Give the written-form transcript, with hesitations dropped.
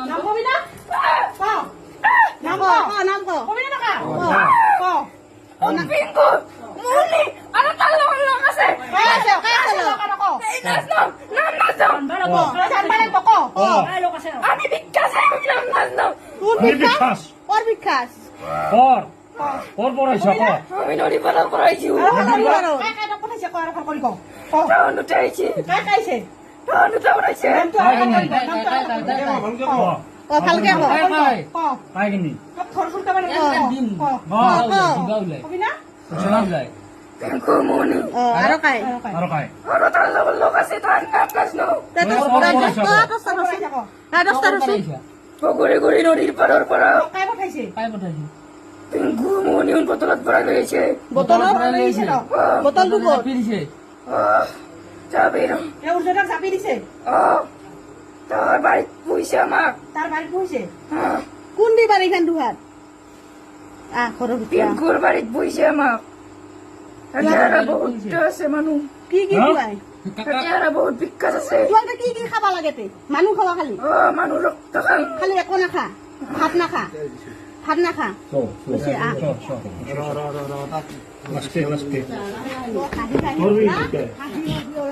নাম কবি না ক নাম ক নাম ক কবি না কা ক পিঙ্কু মুনি আর তার লোক আছে কাই আছে ক এই নাম নাম ক জানবারে ক ক আমি বিকাশ নাম তোর বিকাশ ওর বিকাশ পড়াইছ ক আমি নড়ি পালা করাইছি কাই কাই কোথায় ক আর করি ক ক টাউন উঠাইছি কাই কাইছে টাউন উঠাইছে নাম তো ক ভালকে ক ক পাইগিনি থর ফুলটা মানে ক কবি না পিঙ্কু মুনি আৰু কাই আৰু কাই আর তার লোক আছে তার নাম নাও পকরে করে নদীর পাড়ার পাড়া কাই পঠাইছে পিঙ্কু মুনি বোতলত ভরা রয়েছে বটলত বটলটো ক'ত যাবে না এ উৰ্জনক চাপি দিছে তাৰ বাড়ি পয়সা আমাক তাৰ বাৰীত বহিছে কোন দি বাৰীখান দুহাত ঘৰৰ ভিতৰত পিঙ্কুৰ বাড়িত পয়সা আমাক হাতিয়াৰা বহুত আছে মানুহ কি কি খুৱাই হাতিয়ারা বহুত বিখ্যাত আছে তোমালোকে কি কি খাবা লাগে তে মানুহ খাবা খালি মানুহ ৰক্ত খাই খালি একো নাখা ভাত নাখা ভাত নাখা লাষ্টে হাঁহি হাঁহি তোৰ